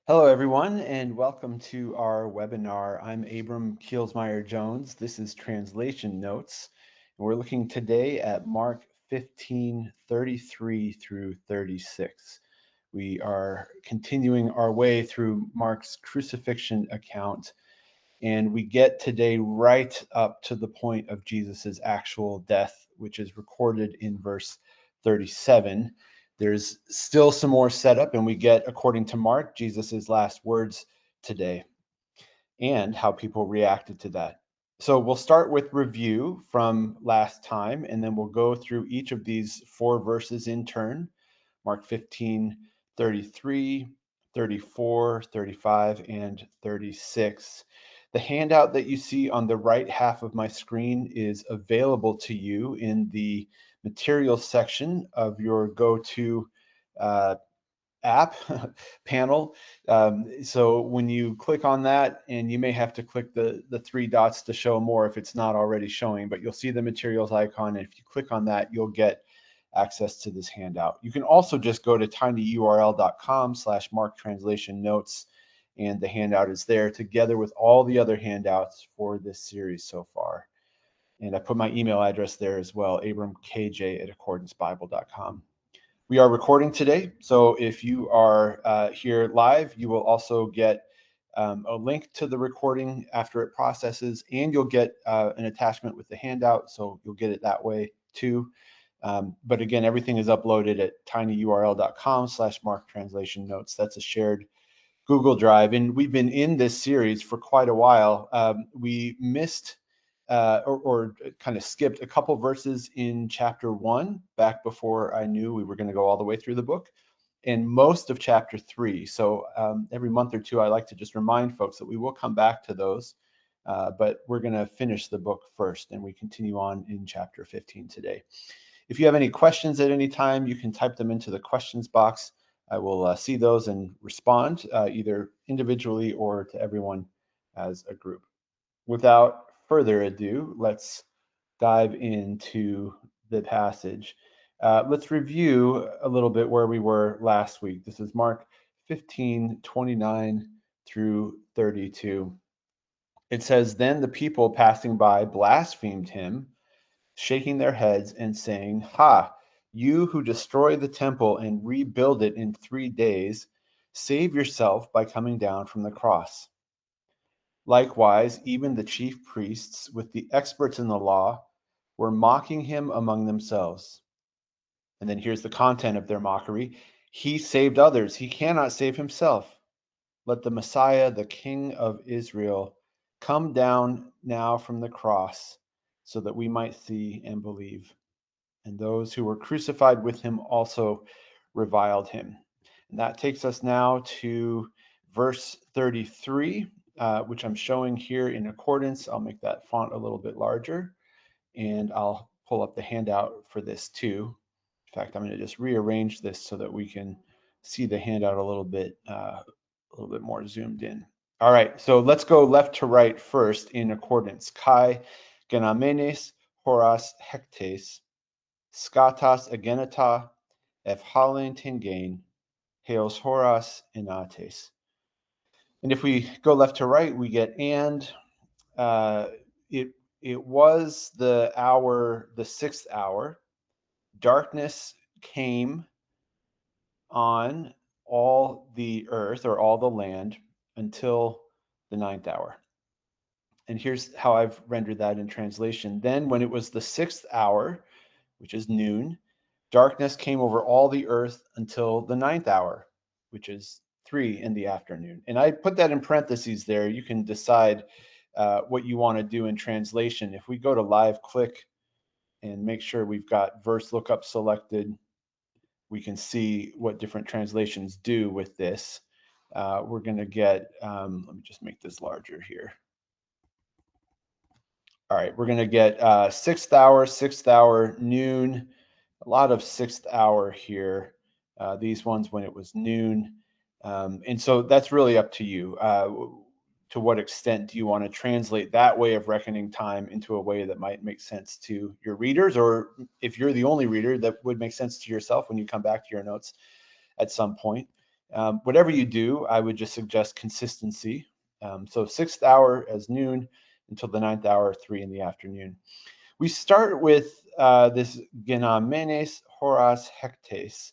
Hello, everyone, and welcome to our webinar. I'm Abram Kielsmeyer-Jones. This is Translation Notes, and we're looking today at Mark 15:33 through 36. We are continuing our way through Mark's crucifixion account, and we get today right up to the point of Jesus's actual death, which is recorded in verse 37. There's still some more setup, and we get, according to Mark, Jesus's last words today and how people reacted to that. So we'll start with review from last time, and then we'll go through each of these four verses in turn. Mark 15:33, 34, 35, and 36. The handout that you see on the right half of my screen is available to you in the materials section of your go-to uh, app panel. So when you click on that, and you may have to click the three dots to show more if it's not already showing, but you'll see the materials icon. And if you click on that, you'll get access to this handout. You can also just go to tinyurl.com/Mark Translation Notes, and the handout is there together with all the other handouts for this series so far. And I put my email address there as well, abramkj@accordancebible.com. We are recording today, so if you are here live, you will also get a link to the recording after it processes, and you'll get an attachment with the handout, so you'll get it that way too. But again, everything is uploaded at tinyurl.com/Mark Translation Notes. That's a shared Google Drive, and we've been in this series for quite a while. We missed or kind of skipped a couple verses in chapter 1 back before I knew we were going to go all the way through the book, and most of chapter 3. So every month or two, I like to just remind folks that we will come back to those, but we're going to finish the book first, and we continue on in chapter 15 today. If you have any questions at any time, you can type them into the questions box. I will see those and respond either individually or to everyone as a group. Without further ado, let's dive into the passage. Let's review a little bit where we were last week. This is Mark 15:29 through 32. It says, "Then the people passing by blasphemed him, shaking their heads and saying, 'Ha, you who destroy the temple and rebuild it in 3 days, save yourself by coming down from the cross.' Likewise, even the chief priests, with the experts in the law, were mocking him among themselves." And then here's the content of their mockery: "He saved others, he cannot save himself. Let the Messiah, the King of Israel, come down now from the cross, so that we might see and believe." And those who were crucified with him also reviled him. And that takes us now to verse 33, which I'm showing here in accordance. I'll make that font a little bit larger, and I'll pull up the handout for this too. In fact, I'm going to just rearrange this so that we can see the handout a little bit more zoomed in. All right, so let's go left to right first in accordance. Kai genamenes horas hectes, skatas agenata, ephalen tingain, heos horas inates. And if we go left to right, we get and. Uh, it it was the hour, the sixth hour. Darkness came on all the earth or all the land until the ninth hour. And here's how I've rendered that in translation. Then, when it was the sixth hour, which is noon, darkness came over all the earth until the ninth hour, which is 3 in the afternoon. And I put that in parentheses there. You can decide what you want to do in translation. If we go to live click and make sure we've got verse lookup selected, we can see what different translations do with this. We're going to get, let me just make this larger here. All right, we're going to get sixth hour, noon, a lot of sixth hour here. These ones when it was noon. And so that's really up to you. To what extent do you want to translate that way of reckoning time into a way that might make sense to your readers? Or if you're the only reader, that would make sense to yourself when you come back to your notes at some point. Whatever you do, I would just suggest consistency. So 6th hour as noon until the 9th hour, 3 in the afternoon. We start with this genamenes horas hectes.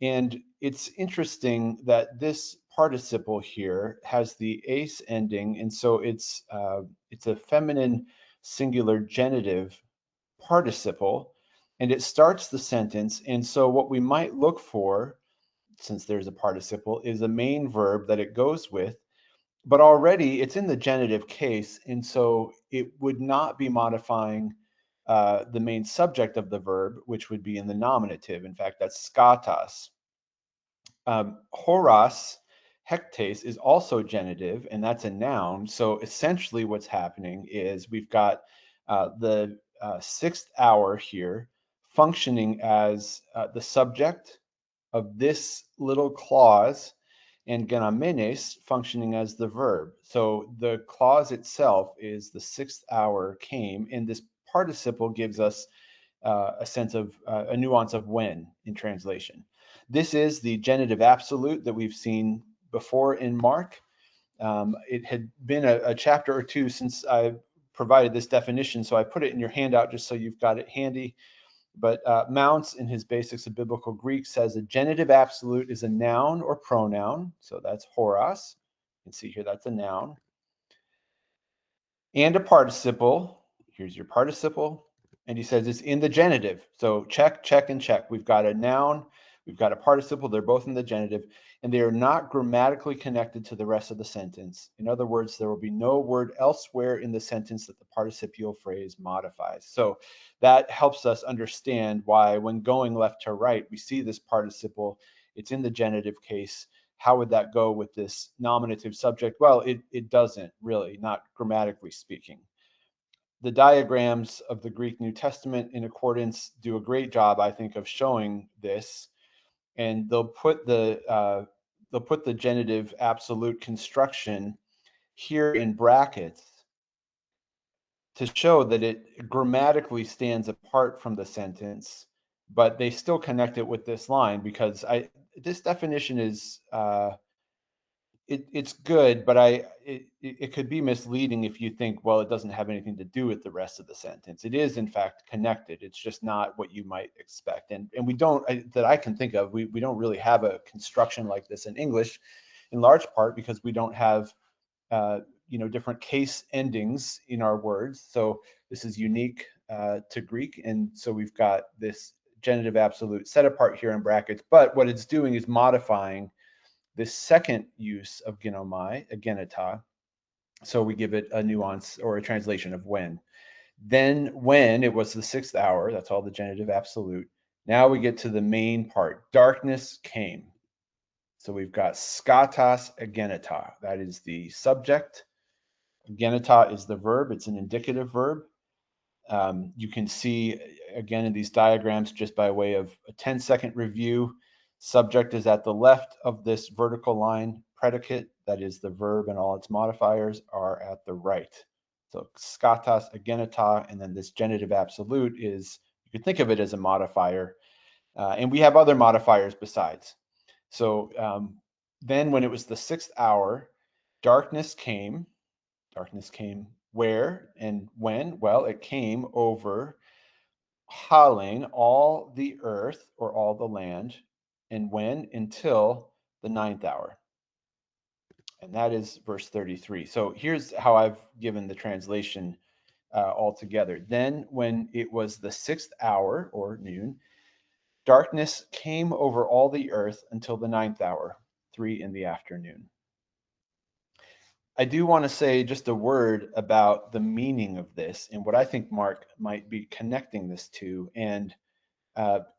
And it's interesting that this participle here has the ace ending. And so it's a feminine singular genitive participle, and it starts the sentence. And so what we might look for, since there's a participle, is a main verb that it goes with, but already it's in the genitive case, and so it would not be modifying the main subject of the verb, which would be in the nominative. In fact, that's skatas. Horas hectes is also genitive, and that's a noun. So essentially what's happening is we've got the 6th hour here functioning as the subject of this little clause, and genamenes functioning as the verb. So the clause itself is the 6th hour came, and this participle gives us a sense of a nuance of when in translation. This is the genitive absolute that we've seen before in Mark. It had been a chapter or two since I provided this definition, so I put it in your handout just so you've got it handy. But Mounce, in his Basics of Biblical Greek, says a genitive absolute is a noun or pronoun. So that's horas. You can see here that's a noun. And a participle. Here's your participle. And he says it's in the genitive. So check, check, and check. We've got a noun, we've got a participle. They're both in the genitive, and they are not grammatically connected to the rest of the sentence. In other words, there will be no word elsewhere in the sentence that the participial phrase modifies. So that helps us understand why, when going left to right, we see this participle. It's in the genitive case. How would that go with this nominative subject? Well, it doesn't really, not grammatically speaking. The diagrams of the Greek New Testament in accordance do a great job, I think, of showing this. And they'll put the genitive absolute construction here in brackets to show that it grammatically stands apart from the sentence, but they still connect it with this line, because this definition is it's good, but it could be misleading if you think, well, it doesn't have anything to do with the rest of the sentence. It is in fact connected. It's just not what you might expect. And we don't, that I can think of, we don't really have a construction like this in English, in large part because we don't have different case endings in our words. So this is unique to Greek, and so we've got this genitive absolute set apart here in brackets. But what it's doing is modifying this second use of ginomai, agenita, so we give it a nuance or a translation of when. Then when it was the 6th hour, that's all the genitive absolute. Now we get to the main part. Darkness came. So we've got skatas agenita. That is the subject. Agenita is the verb. It's an indicative verb. You can see, again, in these diagrams, just by way of a 10-second review, subject is at the left of this vertical line. Predicate, that is the verb and all its modifiers, are at the right. So skatas agenita, and then this genitive absolute is, you could think of it as a modifier. And we have other modifiers besides. So then when it was the 6th hour, darkness came. Darkness came where and when? Well, it came over Halin, all the earth or all the land, and when? Until the 9th hour. And that is verse 33. So here's how I've given the translation altogether. Then when it was the 6th hour or noon, darkness came over all the earth until the 9th hour, 3 in the afternoon. I do want to say just a word about the meaning of this and what I think Mark might be connecting this to. And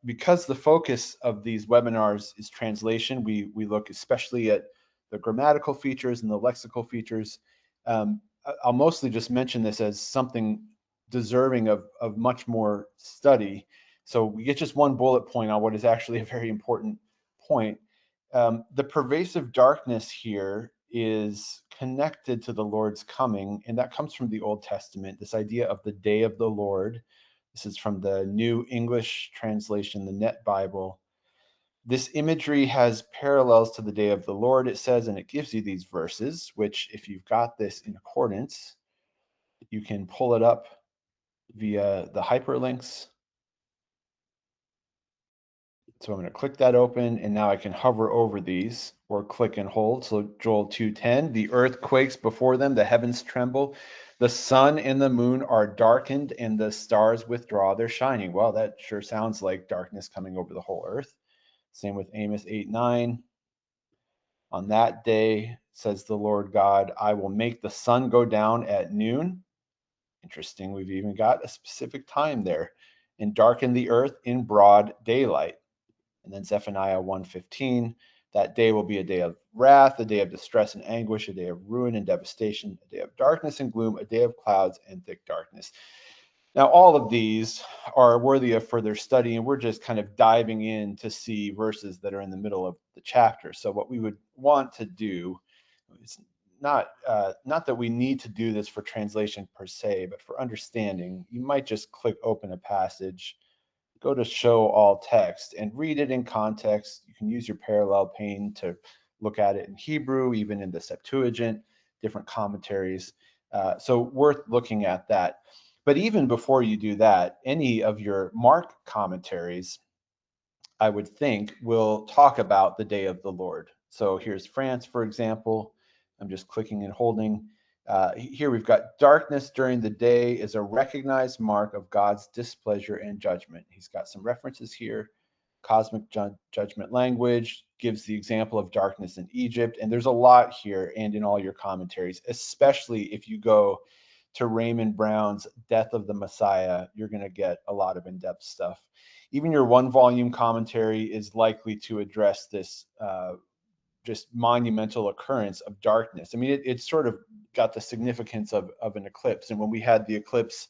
because the focus of these webinars is translation, we look especially at the grammatical features and the lexical features. I'll mostly just mention this as something deserving of much more study. So we get just one bullet point on what is actually a very important point. The pervasive darkness here is connected to the Lord's coming, and that comes from the Old Testament, this idea of the day of the Lord. This is from the New English Translation, the Net Bible. This imagery has parallels to the day of the Lord, it says, and it gives you these verses, which if you've got this in accordance, you can pull it up via the hyperlinks. So I'm going to click that open, and now I can hover over these or click and hold. So Joel 2:10, the earth quakes before them, the heavens tremble, the sun and the moon are darkened, and the stars withdraw their shining. Well, that sure sounds like darkness coming over the whole earth. Same with Amos 8:9. On that day, says the Lord God, I will make the sun go down at noon. Interesting, we've even got a specific time there, and darken the earth in broad daylight. And then Zephaniah 1:15, that day will be a day of wrath, a day of distress and anguish, a day of ruin and devastation, a day of darkness and gloom, a day of clouds and thick darkness. Now, all of these are worthy of further study, and we're just kind of diving in to see verses that are in the middle of the chapter. So what we would want to do is not that we need to do this for translation per se, but for understanding, you might just click open a passage, go to show all text, and read it in context. You can use your parallel pane to look at it in Hebrew, even in the Septuagint, different commentaries. So worth looking at that. But even before you do that, any of your Mark commentaries, I would think, will talk about the day of the Lord. So here's France, for example. I'm just clicking and holding. Here we've got darkness during the day is a recognized mark of God's displeasure and judgment. He's got some references here. Cosmic judgment language gives the example of darkness in Egypt. And there's a lot here and in all your commentaries, especially if you go to Raymond Brown's Death of the Messiah, you're going to get a lot of in-depth stuff. Even your one volume commentary is likely to address this just monumental occurrence of darkness. I mean, it's sort of got the significance of an eclipse. And when we had the eclipse,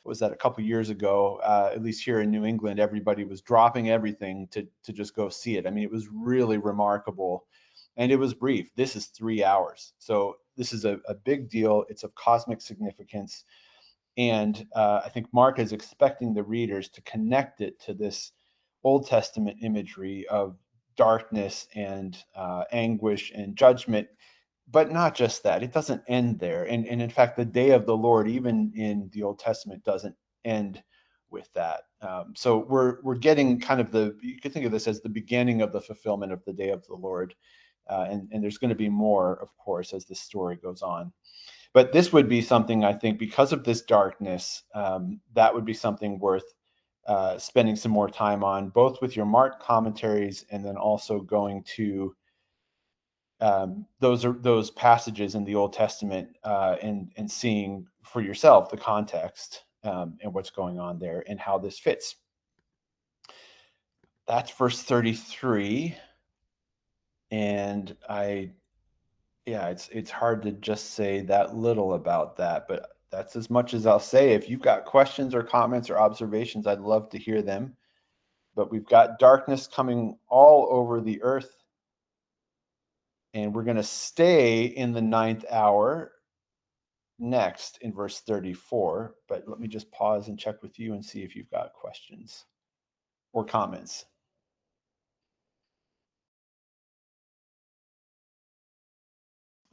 was that a couple years ago, at least here in New England, everybody was dropping everything to just go see it. I mean, it was really remarkable. And it was brief. This is 3 hours. So this is a big deal. It's of cosmic significance. And I think Mark is expecting the readers to connect it to this Old Testament imagery of darkness and anguish and judgment. But not just that, it doesn't end there. And in fact, the day of the Lord, even in the Old Testament, doesn't end with that. So we're getting kind of you can think of this as the beginning of the fulfillment of the day of the Lord. And there's going to be more, of course, as the story goes on. But this would be something, I think, because of this darkness, that would be something worth spending some more time on, both with your Mark commentaries and then also going to those passages in the Old Testament and seeing for yourself the context and what's going on there and how this fits. That's verse 33. And it's hard to just say that little about that, but that's as much as I'll say. If you've got questions or comments or observations, I'd love to hear them. But we've got darkness coming all over the earth. And we're going to stay in the 9th hour next in verse 34. But let me just pause and check with you and see if you've got questions or comments.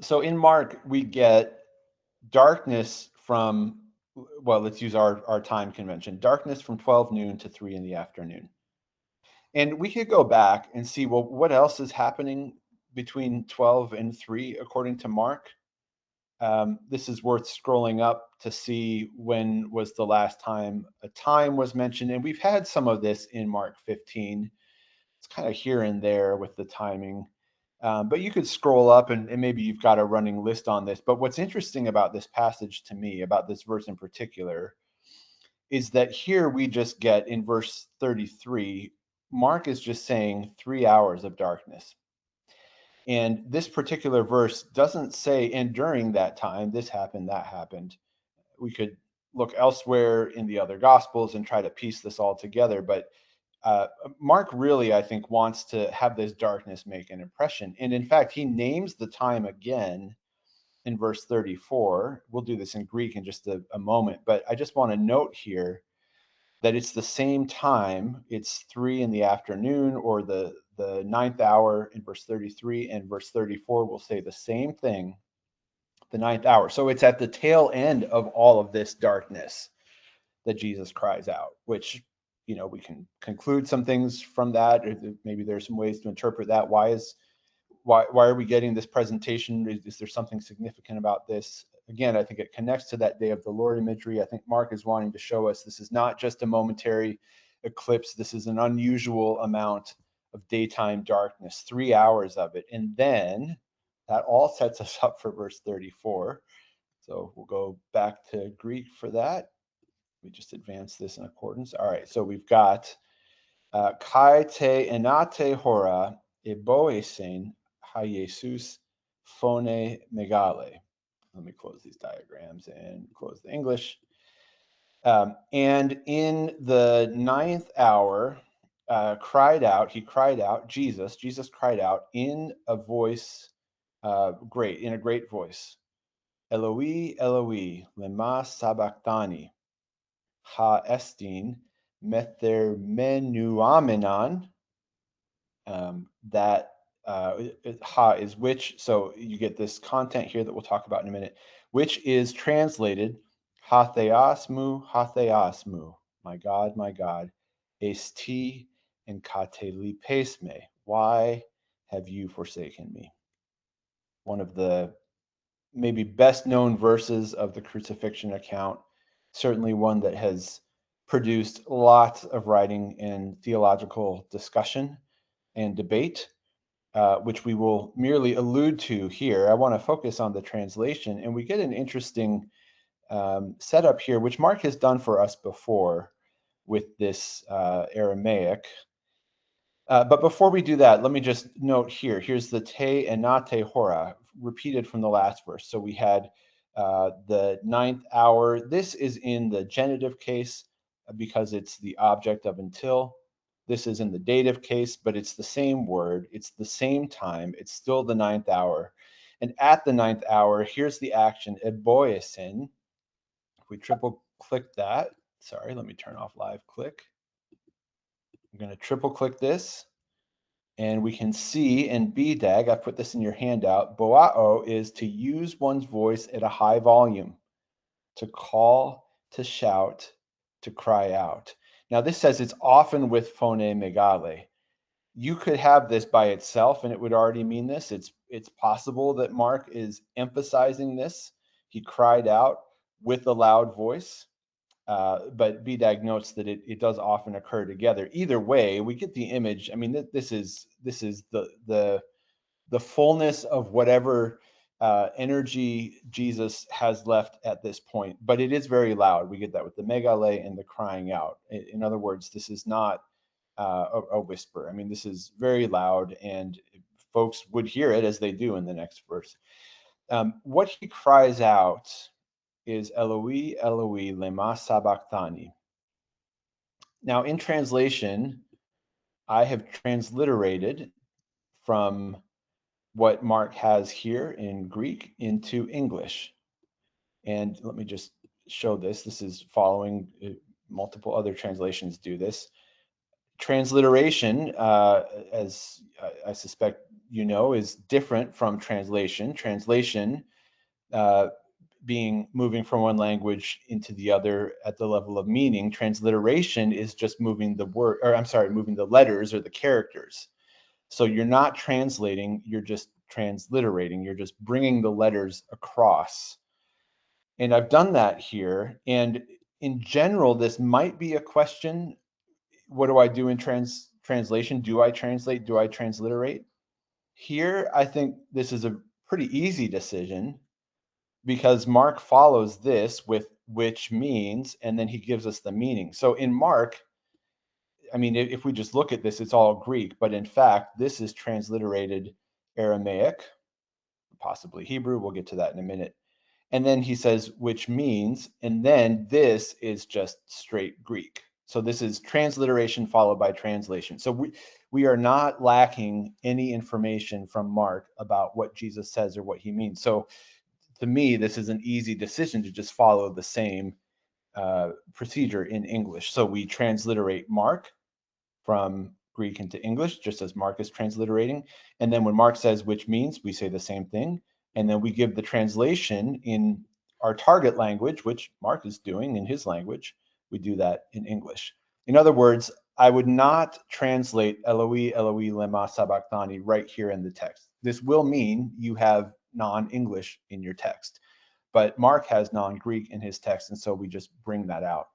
So in Mark, we get darkness from, well, let's use our time convention, darkness from 12 noon to 3 in the afternoon. And we could go back and see, well, what else is happening between 12 and 3 according to Mark? This is worth scrolling up to see when was the last time a time was mentioned. And we've had some of this in Mark 15. It's kind of here and there with the timing. But you could scroll up and maybe you've got a running list on this. But what's interesting about this passage to me, about this verse in particular, is that here we just get in verse 33, Mark is just saying 3 hours of darkness. And this particular verse doesn't say, and during that time, this happened, that happened. We could look elsewhere in the other gospels and try to piece this all together. But Mark really, I think, wants to have this darkness make an impression. And in fact, he names the time again in verse 34. We'll do this in Greek in just a moment. But I just want to note here that it's the same time. It's 3 in the afternoon, or the ninth hour in verse 33, and verse 34 will say the same thing, the ninth hour. So it's at the tail end of all of this darkness that Jesus cries out, which, we can conclude some things from that. Maybe there's some ways to interpret that. Why are we getting this presentation? Is there something significant about this? Again, I think it connects to that day of the Lord imagery. I think Mark is wanting to show us this is not just a momentary eclipse. This is an unusual amount of daytime darkness, 3 hours of it. And then that all sets us up for verse 34. So we'll go back to Greek for that. We just advance this in accordance. All right, so we've got kai te enate hora eboesen ha Jesus phone megale. Let me close these diagrams and close the English. And in the ninth hour, he cried out, Jesus cried out in a voice, in a great voice, Eloi, Eloi, lema sabachthani, ha estin methermenuamenon. That ha is which, so you get this content here that we'll talk about in a minute, which is translated hatheasmu, hatheasmu, my God, esti and katelipesme, why have you forsaken me? One of the maybe best known verses of the crucifixion account, certainly one that has produced lots of writing and theological discussion and debate, which we will merely allude to here. I want to focus on the translation, and we get an interesting setup here, which Mark has done for us before with this Aramaic. But before we do that, let me just note here's the te enate hora, repeated from the last verse. So we had the ninth hour. This is in the genitive case because it's the object of until. This is in the dative case, but it's the same word. It's the same time. It's still the ninth hour. And at the ninth hour, here's the action, eboesin. If we triple click that, sorry, let me turn off live click. I'm going to triple click this. And we can see in BDAG, I put this in your handout, boao is to use one's voice at a high volume, to call, to shout, to cry out. Now this says it's often with phone megale. You could have this by itself and it would already mean this. It's possible that Mark is emphasizing this. He cried out with a loud voice. But BDAG notes that it does often occur together. Either way, we get the image. I mean, this is the fullness of whatever energy Jesus has left at this point. But it is very loud. We get that with the megale and the crying out. In other words, this is not a whisper. I mean, this is very loud, and folks would hear it as they do in the next verse. What he cries out is Eloi, Eloi, lema sabachthani. Now, in translation, I have transliterated from what Mark has here in Greek into English. And let me just show this. This is following multiple other translations do this. Transliteration, as I suspect you know, is different from translation. Translation being moving from one language into the other at the level of meaning. Transliteration is just moving the moving the letters or the characters. So you're not translating, you're just transliterating. You're just bringing the letters across. And I've done that here. And in general, this might be a question. What do I do in translation? Do I translate? Do I transliterate? Here, I think this is a pretty easy decision, because Mark follows this with which means, and then he gives us the meaning. So in Mark, I mean, if we just look at this, it's all Greek, but in fact, this is transliterated Aramaic, possibly Hebrew. We'll get to that in a minute. And then he says, which means, and then this is just straight Greek. So this is transliteration followed by translation. So we are not lacking any information from Mark about what Jesus says or what he means. So to me, this is an easy decision to just follow the same procedure in English. So we transliterate Mark from Greek into English, just as Mark is transliterating. And then when Mark says which means, we say the same thing. And then we give the translation in our target language, which Mark is doing in his language. We do that in English. In other words, I would not translate Eloi, Eloi, lema sabachthani right here in the text. This will mean you have non-English in your text, but Mark has non-Greek in his text, and so we just bring that out.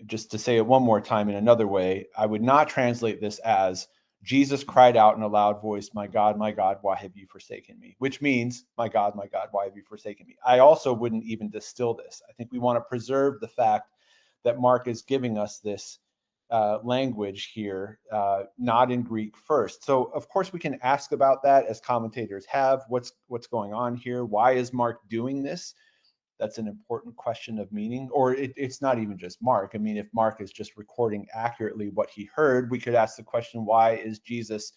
Just to say it one more time in another way, I would not translate this as Jesus cried out in a loud voice, my God, why have you forsaken me? Which means, my God, why have you forsaken me? I also wouldn't even distill this. I think we want to preserve the fact that Mark is giving us this language here, not in Greek first. So of course we can ask about that, as commentators have. What's going on here? Why is Mark doing this? That's an important question of meaning. Or it's not even just Mark. I mean, if Mark is just recording accurately what he heard, we could ask the question, why is Jesus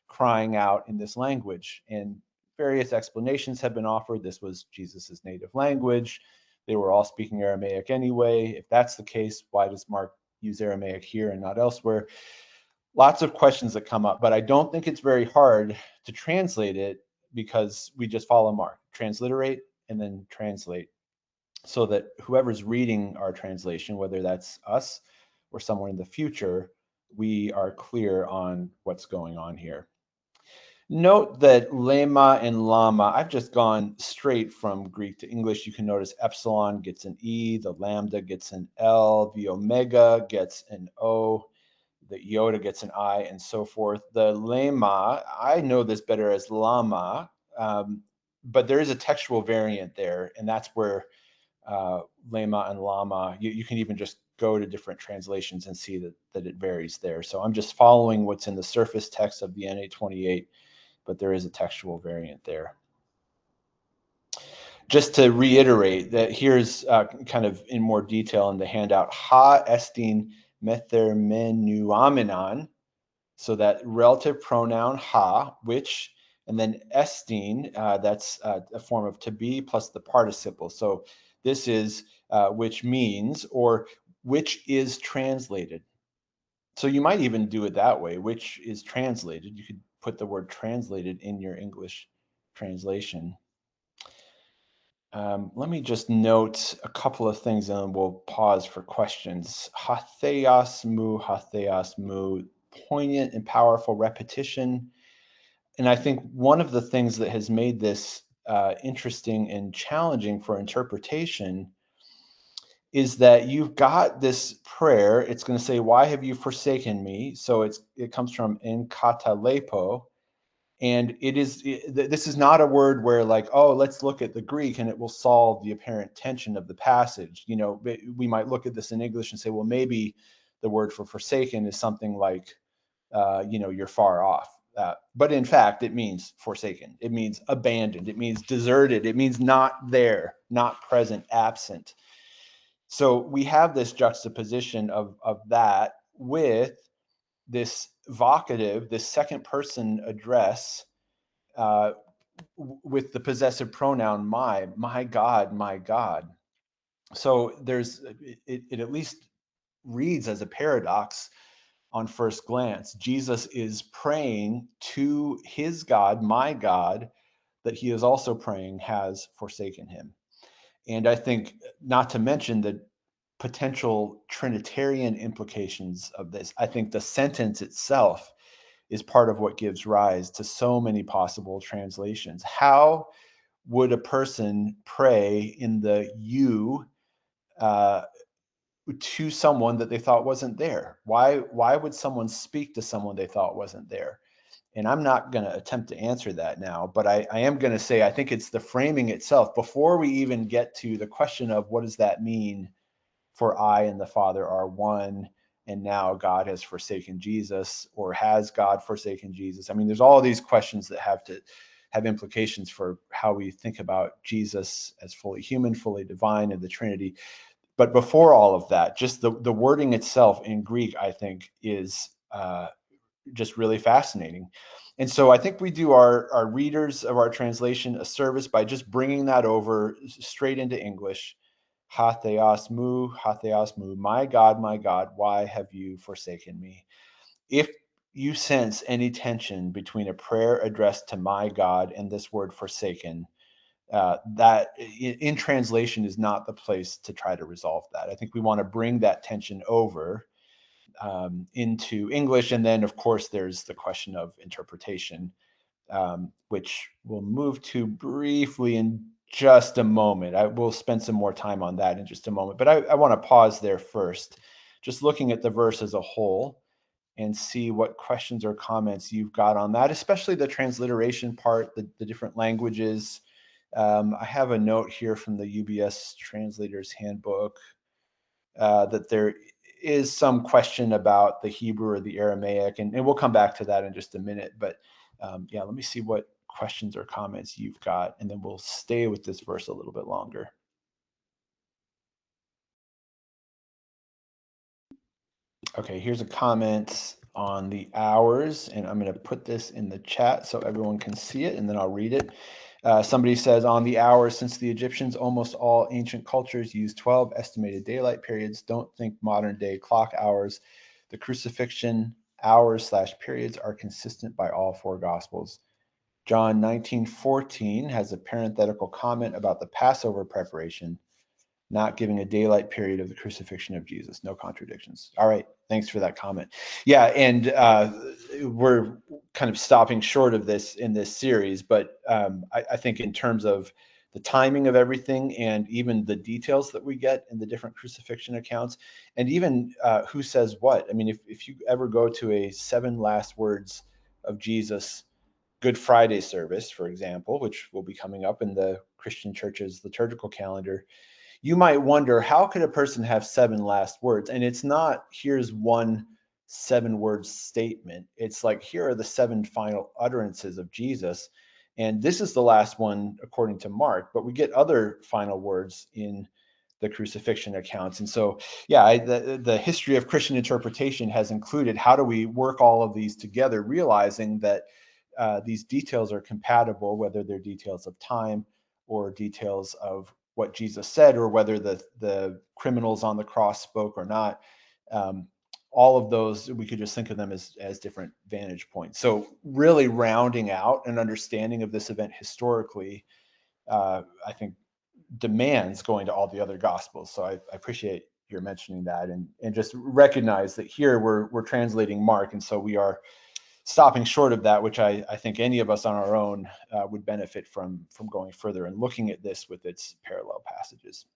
crying out in this language? And various explanations have been offered. This was Jesus's native language. They were all speaking Aramaic anyway. If that's the case, why does Mark use Aramaic here and not elsewhere? Lots of questions that come up, but I don't think it's very hard to translate it, because we just follow Mark, transliterate and then translate, so that whoever's reading our translation, whether that's us or someone in the future, we are clear on what's going on here. Note that lema and lama, I've just gone straight from Greek to English. You can notice epsilon gets an E, the lambda gets an L, the omega gets an O, the iota gets an I, and so forth. The lema, I know this better as lama, but there is a textual variant there, and that's where lema and lama, you can even just go to different translations and see that it varies there. So I'm just following what's in the surface text of the NA28, but there is a textual variant there. Just to reiterate that here's kind of in more detail in the handout, ha estin methermenuamenon, so that relative pronoun ha, which, and then estin, that's a form of to be plus the participle. So this is which means, or which is translated. So you might even do it that way, which is translated. You could put the word translated in your English translation. Let me just note a couple of things and then we'll pause for questions. Hatheos mu, poignant and powerful repetition. And I think one of the things that has made this interesting and challenging for interpretation is that you've got this prayer. It's going to say, why have you forsaken me? So it comes from en katalepo. And this is not a word where like, oh, let's look at the Greek and it will solve the apparent tension of the passage. You know, we might look at this in English and say, well, maybe the word for forsaken is something like, you're far off. But in fact, it means forsaken. It means abandoned. It means deserted. It means not there, not present, absent. So we have this juxtaposition of that with this vocative, this second person address with the possessive pronoun my God. So it at least reads as a paradox on first glance. Jesus is praying to his God, my God, that he is also praying has forsaken him. And I think, not to mention the potential Trinitarian implications of this, I think the sentence itself is part of what gives rise to so many possible translations. How would a person pray in the you to someone that they thought wasn't there? Why would someone speak to someone they thought wasn't there? And I'm not going to attempt to answer that now, but I am going to say I think it's the framing itself. Before we even get to the question of what does that mean for I and the Father are one, and now God has forsaken Jesus, or has God forsaken Jesus? I mean, there's all these questions that have implications for how we think about Jesus as fully human, fully divine, and the Trinity. But before all of that, just the wording itself in Greek, I think, is just really fascinating. And so I think we do our readers of our translation a service by just bringing that over straight into English, Hatheosmu, my God, why have you forsaken me? If you sense any tension between a prayer addressed to my God and this word forsaken, that in translation is not the place to try to resolve that. I think we want to bring that tension over into English. And then, of course, there's the question of interpretation, which we'll move to briefly in just a moment. I will spend some more time on that in just a moment. But I want to pause there first, just looking at the verse as a whole and see what questions or comments you've got on that, especially the transliteration part, the different languages. I have a note here from the UBS Translator's Handbook that there is some question about the Hebrew or the Aramaic, and we'll come back to that in just a minute. But yeah, let me see what questions or comments you've got, and then we'll stay with this verse a little bit longer. Okay, here's a comment on the hours, and I'm going to put this in the chat so everyone can see it, and then I'll read it. Somebody says, on the hours, since the Egyptians, almost all ancient cultures use 12 estimated daylight periods, don't think modern day clock hours. The crucifixion hours/periods are consistent by all four Gospels. John 19:14 has a parenthetical comment about the Passover preparation, not giving a daylight period of the crucifixion of Jesus. No contradictions. All right, thanks for that comment. Yeah, and we're kind of stopping short of this in this series, but I think in terms of the timing of everything and even the details that we get in the different crucifixion accounts, and even who says what. I mean, if you ever go to a 7 last words of Jesus Good Friday service, for example, which will be coming up in the Christian church's liturgical calendar, you might wonder, how could a person have 7 last words? And it's not, here's one 7-word statement. It's like, here are the 7 final utterances of Jesus. And this is the last one, according to Mark, but we get other final words in the crucifixion accounts. And so, yeah, the history of Christian interpretation has included how do we work all of these together, realizing that these details are compatible, whether they're details of time or details of what Jesus said, or whether the criminals on the cross spoke or not. All of those, we could just think of them as different vantage points. So really rounding out an understanding of this event historically, I think demands going to all the other Gospels. So I appreciate your mentioning that, and just recognize that here we're translating Mark, and so we are stopping short of that, which I think any of us on our own would benefit from going further and looking at this with its parallel passages.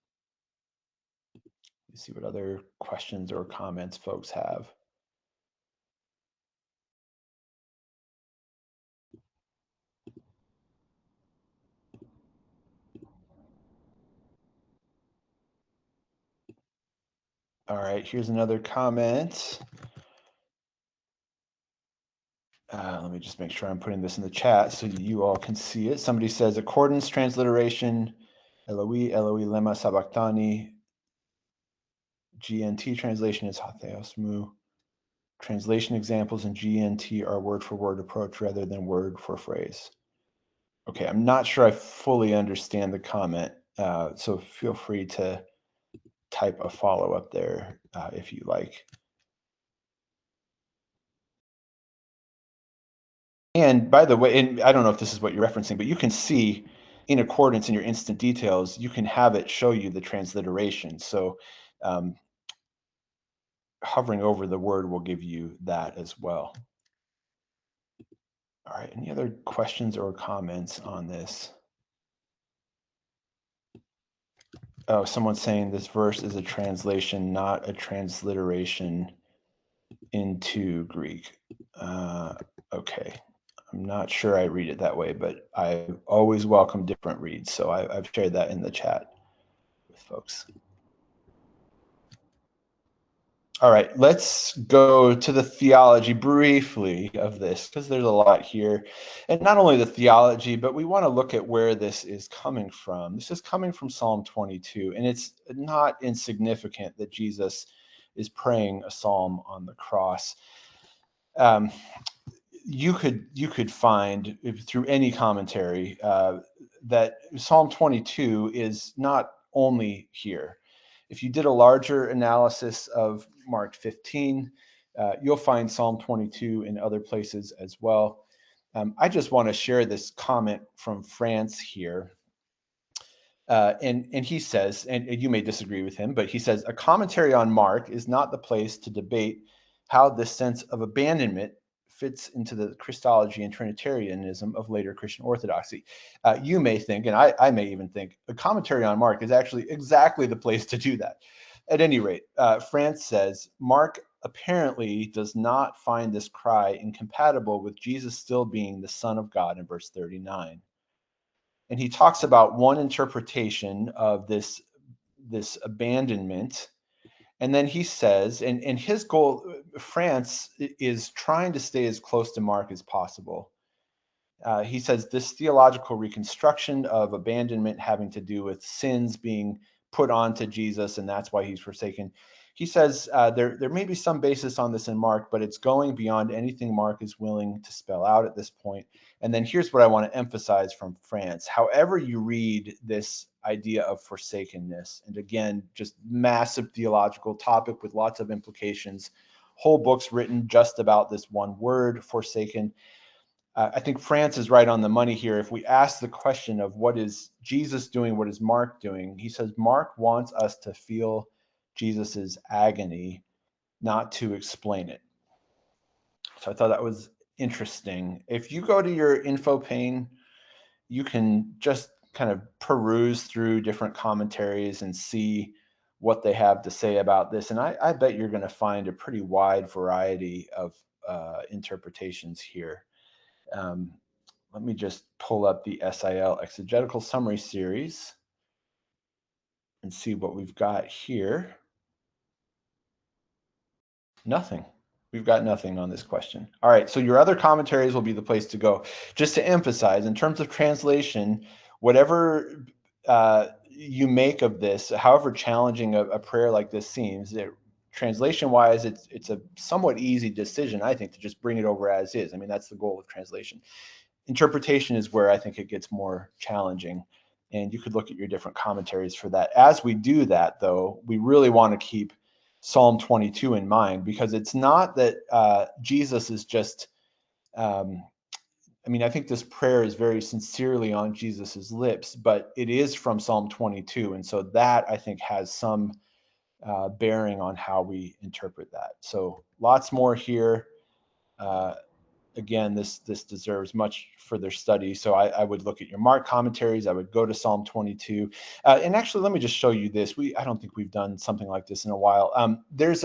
Let's see what other questions or comments folks have. All right, here's another comment. Let me just make sure I'm putting this in the chat so you all can see it. Somebody says, accordance transliteration, Eloi, Eloi, lema sabachthani. GNT translation is hatheosmu. Translation examples in GNT are word for word approach rather than word for phrase. Okay, I'm not sure I fully understand the comment, so feel free to type a follow-up there if you like. And by the way, and I don't know if this is what you're referencing, but you can see in accordance in your instant details, you can have it show you the transliteration. So hovering over the word will give you that as well. All right, any other questions or comments on this? Oh, someone's saying this verse is a translation, not a transliteration into Greek. Okay. I'm not sure I read it that way, but I always welcome different reads. So I've shared that in the chat with folks. All right, let's go to the theology briefly of this, because there's a lot here. And not only the theology, but we want to look at where this is coming from. This is coming from Psalm 22, and it's not insignificant that Jesus is praying a psalm on the cross. You could find through any commentary that Psalm 22 is not only here. If you did a larger analysis of Mark 15, you'll find Psalm 22 in other places as well. I just want to share this comment from France here. And he says, and you may disagree with him, but he says, a commentary on Mark is not the place to debate how this sense of abandonment fits into the Christology and Trinitarianism of later Christian orthodoxy. You may think, and I may even think, a commentary on Mark is actually exactly the place to do that. At any rate, France says, Mark apparently does not find this cry incompatible with Jesus still being the Son of God in verse 39. And he talks about one interpretation of this abandonment. And then he says, and his goal, France is trying to stay as close to Mark as possible. He says this theological reconstruction of abandonment having to do with sins being put onto Jesus, and that's why he's forsaken. He says there may be some basis on this in Mark, but it's going beyond anything Mark is willing to spell out at this point. And then here's what I want to emphasize from France. However you read this idea of forsakenness, and again, just massive theological topic with lots of implications, whole books written just about this one word, forsaken. I think France is right on the money here. If we ask the question of what is Jesus doing, what is Mark doing, he says Mark wants us to feel Jesus's agony, not to explain it. So I thought that was interesting. If you go to your info pane, you can just kind of peruse through different commentaries and see what they have to say about this. And I bet you're going to find a pretty wide variety of interpretations here. Let me just pull up the SIL Exegetical Summary Series and see what we've got here. Nothing. We've got nothing on this question. All right, so your other commentaries will be the place to go. Just to emphasize, in terms of translation, whatever you make of this, however challenging a prayer like this seems, translation-wise, it's a somewhat easy decision, I think, to just bring it over as is. I mean, that's the goal of translation. Interpretation is where I think it gets more challenging, and you could look at your different commentaries for that. As we do that, though, we really want to keep Psalm 22 in mind, because it's not that Jesus is just, I mean, I think this prayer is very sincerely on Jesus's lips, but it is from Psalm 22. And so that, I think, has some bearing on how we interpret that. So lots more here. Again, this deserves much further study. So I would look at your Mark commentaries. I would go to Psalm 22. And actually, let me just show you this. I don't think we've done something like this in a while. There's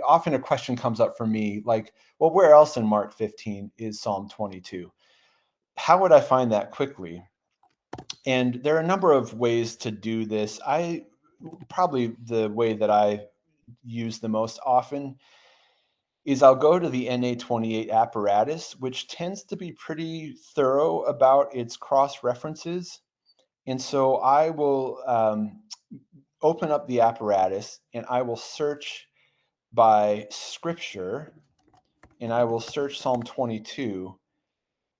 often a question comes up for me, like, well, where else in Mark 15 is Psalm 22? How would I find that quickly? And there are a number of ways to do this. Probably the way that I use the most often is I'll go to the NA28 apparatus, which tends to be pretty thorough about its cross references. And so I will open up the apparatus and I will search by scripture, and I will search Psalm 22.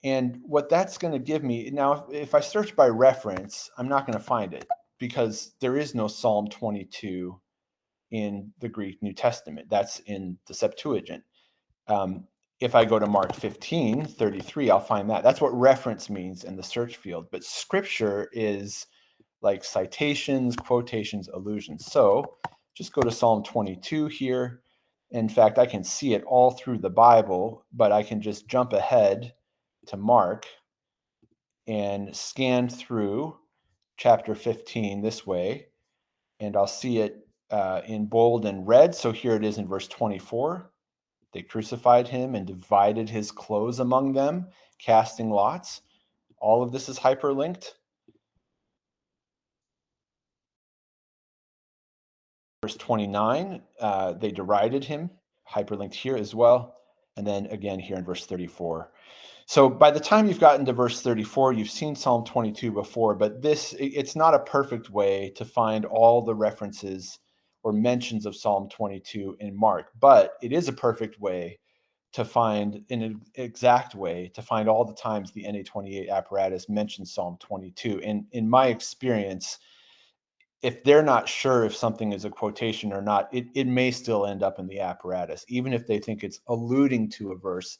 And what that's going to give me now, if I search by reference, I'm not going to find it, because there is no Psalm 22 in the Greek New Testament. That's in the Septuagint. If I go to Mark 15:33, I'll find that. That's what reference means in the search field. But scripture is like citations, quotations, allusions. So just go to Psalm 22 here. In fact, I can see it all through the Bible, but I can just jump ahead to Mark and scan through chapter 15 this way, and I'll see it in bold and red. So here it is in verse 24. They crucified him and divided his clothes among them, casting lots. All of this is hyperlinked. Verse 29, they derided him, hyperlinked here as well. And then again here in verse 34. So by the time you've gotten to verse 34, you've seen Psalm 22 before, but it's not a perfect way to find all the references or mentions of Psalm 22 in Mark, but it is a perfect way to find, in an exact way, to find all the times the NA28 apparatus mentions Psalm 22. And in my experience, if they're not sure if something is a quotation or not, it may still end up in the apparatus. Even if they think it's alluding to a verse,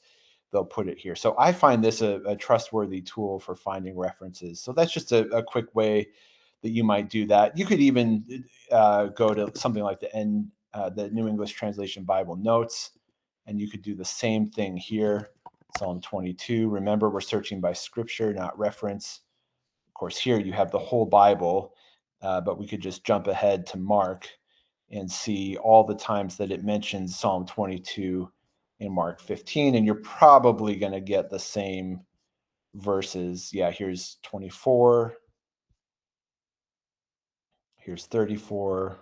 they'll put it here. So I find this a trustworthy tool for finding references. So that's just a quick way that you might do that. You could even go to something like the New English Translation Bible Notes, and you could do the same thing here. Psalm 22. Remember, we're searching by scripture, not reference. Of course, here you have the whole Bible, but we could just jump ahead to Mark and see all the times that it mentions Psalm 22 in Mark 15, and you're probably going to get the same verses. Yeah, here's 24. Here's 34.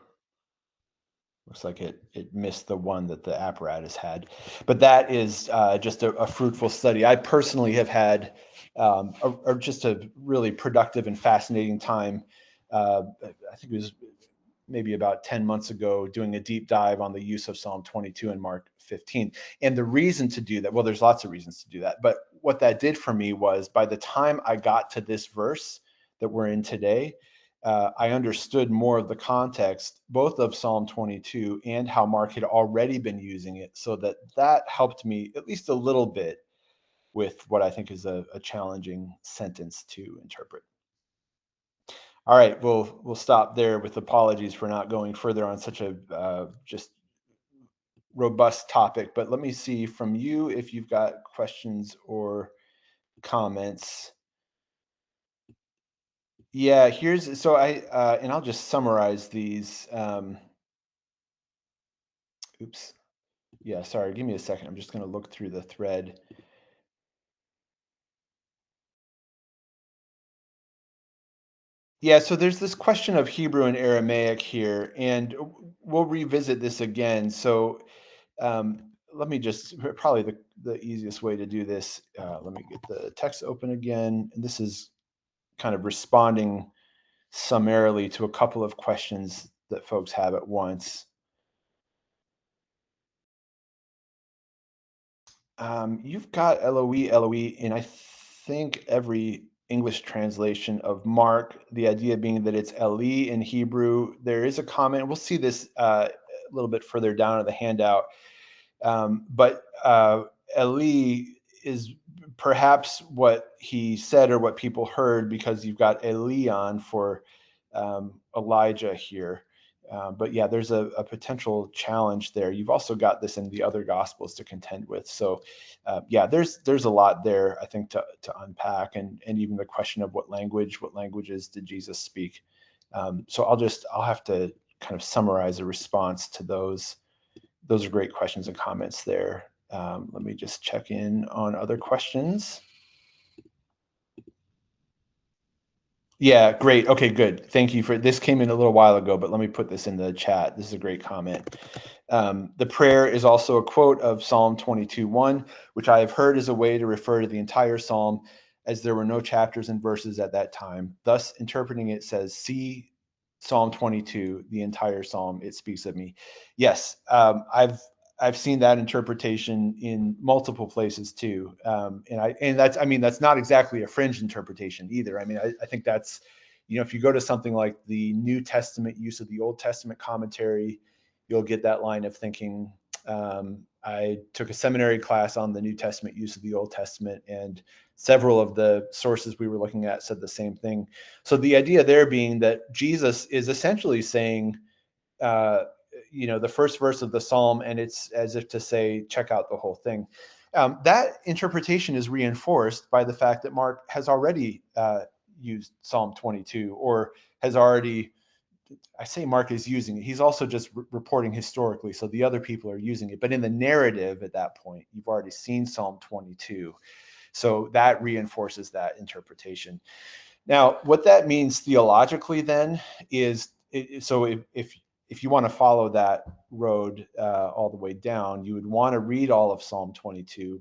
Looks like it missed the one that the apparatus had. But that is just a fruitful study. I personally have had just a really productive and fascinating time. I think it was maybe about 10 months ago doing a deep dive on the use of Psalm 22 and Mark 15. And the reason to do that, well, there's lots of reasons to do that. But what that did for me was by the time I got to this verse that we're in today, I understood more of the context, both of Psalm 22 and how Mark had already been using it. So that helped me at least a little bit with what I think is a challenging sentence to interpret. All right, we'll stop there with apologies for not going further on such a just robust topic. But let me see from you if you've got questions or comments. Yeah, here's so and I'll just summarize these. Oops. Yeah, sorry. Give me a second. I'm just going to look through the thread. Yeah, so there's this question of Hebrew and Aramaic here, and we'll revisit this again. So let me just probably the easiest way to do this. Let me get the text open again. And this is kind of responding summarily to a couple of questions that folks have at once. You've got Eloi, Eloi, and I think every English translation of Mark, the idea being that it's Eli in Hebrew. There is a comment. We'll see this a little bit further down in the handout. But Eli is perhaps what he said or what people heard because you've got Elion for Elijah here. But yeah, there's a potential challenge there. You've also got this in the other gospels to contend with. So yeah, there's a lot there, I think, to unpack, and even the question of what languages did Jesus speak. So I'll have to kind of summarize a response to those. Those are great questions and comments there. Let me just check in on other questions. Yeah, great. Okay, good. Thank you for this. Came in a little while ago, but let me put this in the chat. This is a great comment. The prayer is also a quote of Psalm 22:1, which I have heard is a way to refer to the entire psalm, as there were no chapters and verses at that time. Thus, interpreting it says, "See Psalm 22, the entire psalm. It speaks of me." Yes, I've seen that interpretation in multiple places too, and that's not exactly a fringe interpretation either. I mean, I think that's, if you go to something like the New Testament use of the Old Testament commentary, you'll get that line of thinking. I took a seminary class on the New Testament use of the Old Testament, and several of the sources we were looking at said the same thing. So the idea there being that Jesus is essentially saying, uh, the first verse of the psalm, and it's as if to say, check out the whole thing. That interpretation is reinforced by the fact that Mark has already used Psalm 22, or has already, I say Mark is using it. He's also just reporting historically. So the other people are using it. But in the narrative at that point, you've already seen Psalm 22. So that reinforces that interpretation. Now, what that means theologically then is, so if you want to follow that road all the way down, you would want to read all of Psalm 22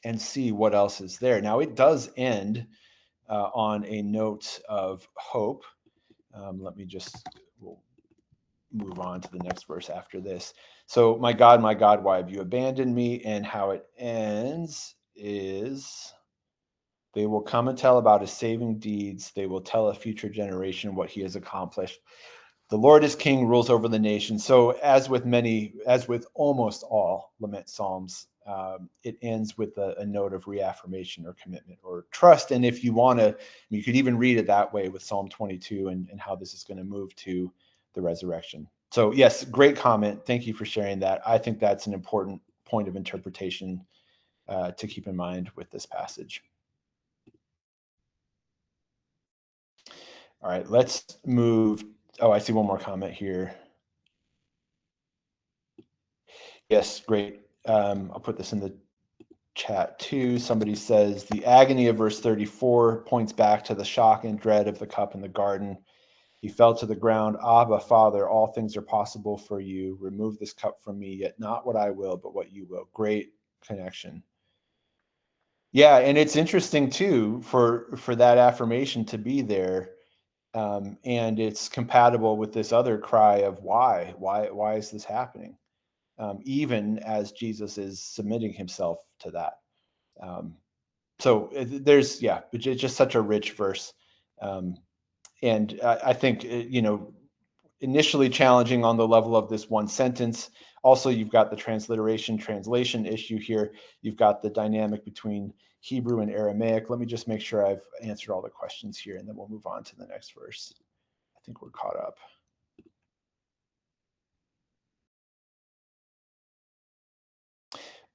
and see what else is there. Now, it does end on a note of hope. Let me we'll move on to the next verse after this. So, my God, why have you abandoned me? And how it ends is, They will come and tell about his saving deeds. They will tell a future generation what he has accomplished. The Lord is king, rules over the nation. So as with almost all lament psalms, it ends with a note of reaffirmation or commitment or trust. And if you want to, you could even read it that way with Psalm 22 and how this is going to move to the resurrection. So yes, great comment. Thank you for sharing that. I think that's an important point of interpretation to keep in mind with this passage. All right, let's move. Oh, I see one more comment here. Yes, great. I'll put this in the chat too. Somebody says the agony of verse 34 points back to the shock and dread of the cup in the garden. He fell to the ground. Abba, Father, all things are possible for you. Remove this cup from me, yet not what I will, but what you will. Great connection. Yeah, and it's interesting too for that affirmation to be there. And it's compatible with this other cry of why is this happening? Even as Jesus is submitting himself to that. So there's, yeah, it's just such a rich verse. And I think, initially challenging on the level of this one sentence. Also, you've got the translation issue here. You've got the dynamic between Hebrew and Aramaic. Let me just make sure I've answered all the questions here, and then we'll move on to the next verse. I think we're caught up.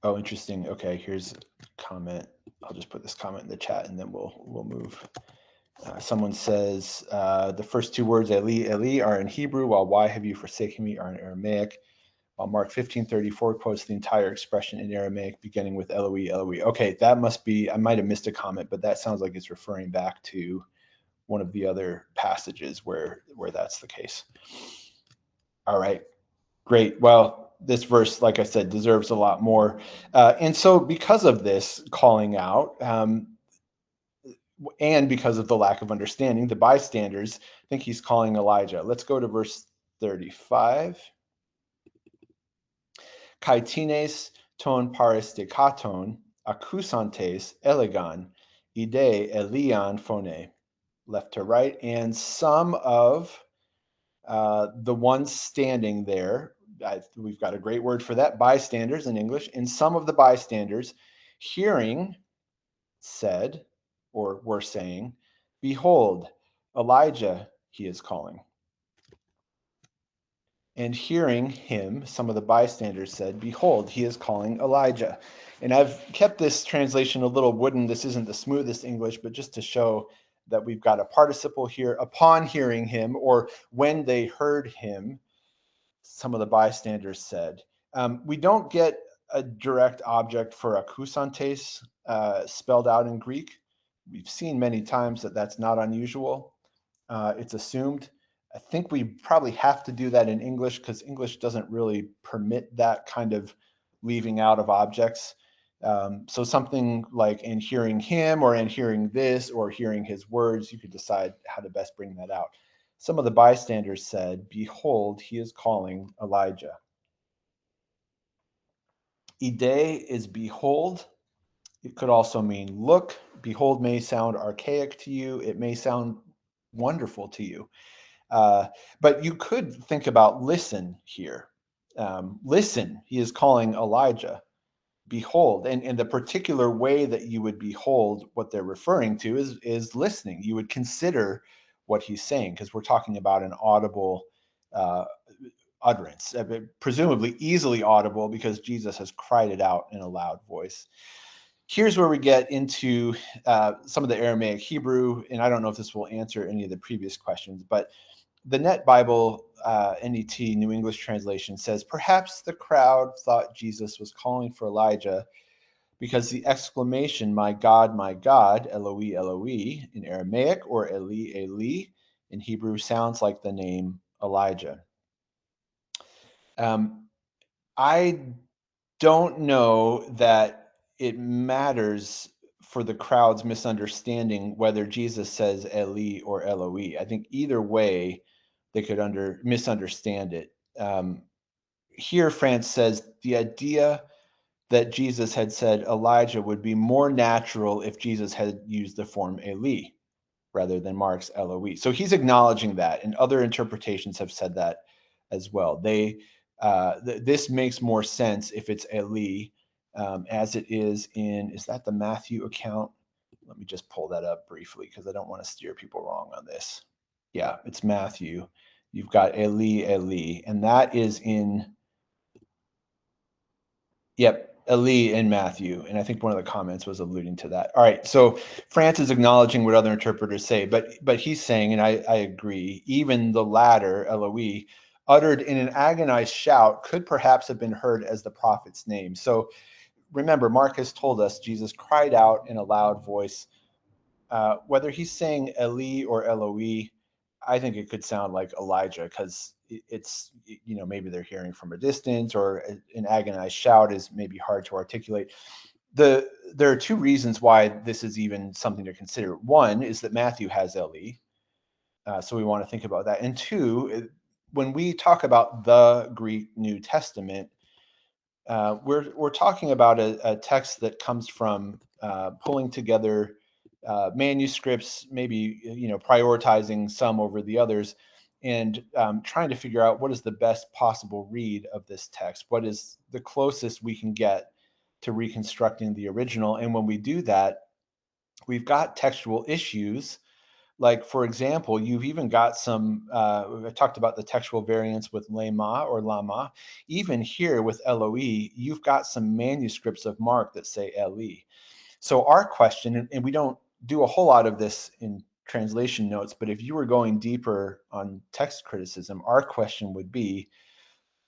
Oh, interesting. Okay, here's a comment. I'll just put this comment in the chat, and then we'll move. Someone says the first two words Eli, Eli are in Hebrew, while why have you forsaken me are in Aramaic. While Mark 15:34 quotes the entire expression in Aramaic, beginning with Eloi, Eloi. Okay, that must be, I might have missed a comment, but that sounds like it's referring back to one of the other passages where that's the case. All right, great. Well, this verse, like I said, deserves a lot more. And so because of this calling out, and because of the lack of understanding, the bystanders think he's calling Elijah. Let's go to verse 35. Kaitines ton paris dekaton, accusantes elegan, ide elian phone, left to right. And some of the ones standing there, we've got a great word for that, bystanders in English, and some of the bystanders hearing said, or were saying, behold, Elijah he is calling. And hearing him, some of the bystanders said, behold, he is calling Elijah. And I've kept this translation a little wooden. This isn't the smoothest English, but just to show that we've got a participle here. Upon hearing him, or when they heard him, some of the bystanders said. We don't get a direct object for accusantes spelled out in Greek. We've seen many times that that's not unusual. It's assumed. I think we probably have to do that in English because English doesn't really permit that kind of leaving out of objects. So something like in hearing him or in hearing this or hearing his words, you could decide how to best bring that out. Some of the bystanders said, behold, he is calling Elijah. Ide is behold. It could also mean look. Behold may sound archaic to you. It may sound wonderful to you. But you could think about listen here. Listen, he is calling Elijah. Behold, and the particular way that you would behold what they're referring to is listening. You would consider what he's saying because we're talking about an audible uh, utterance, presumably easily audible because Jesus has cried it out in a loud voice. Here's where we get into some of the Aramaic Hebrew, and I don't know if this will answer any of the previous questions, but the Net Bible NET New English Translation says, perhaps the crowd thought Jesus was calling for Elijah because the exclamation, my God, Eloi, Eloi, in Aramaic, or Eli, Eli, in Hebrew, sounds like the name Elijah. I don't know that it matters for the crowd's misunderstanding whether Jesus says Eli or Eloi. I think either way, they could misunderstand it. Here, France says the idea that Jesus had said Elijah would be more natural if Jesus had used the form Eli rather than Mark's Eloi. So he's acknowledging that, and other interpretations have said that as well. This makes more sense if it's Eli, as it is that the Matthew account? Let me just pull that up briefly because I don't want to steer people wrong on this. Yeah, it's Matthew. You've got Eli, Eli, and that is in, yep, Eli and Matthew. And I think one of the comments was alluding to that. All right, so France is acknowledging what other interpreters say, but he's saying, and I agree, even the latter, Eloi, uttered in an agonized shout, could perhaps have been heard as the prophet's name. So remember, Mark has told us Jesus cried out in a loud voice. Whether he's saying Eli or Eloi, I think it could sound like Elijah because it's, maybe they're hearing from a distance, or an agonized shout is maybe hard to articulate. There are two reasons why this is even something to consider. One is that Matthew has Eli, so we want to think about that. And two, when we talk about the Greek New Testament, we're talking about a text that comes from pulling together manuscripts, maybe prioritizing some over the others, and trying to figure out what is the best possible read of this text. What is the closest we can get to reconstructing the original? And when we do that, we've got textual issues. Like, for example, you've even got some, I talked about the textual variants with lema or lama. Even here with Eloi, you've got some manuscripts of Mark that say Eli. So our question, and we don't do a whole lot of this in translation notes, but if you were going deeper on text criticism, our question would be,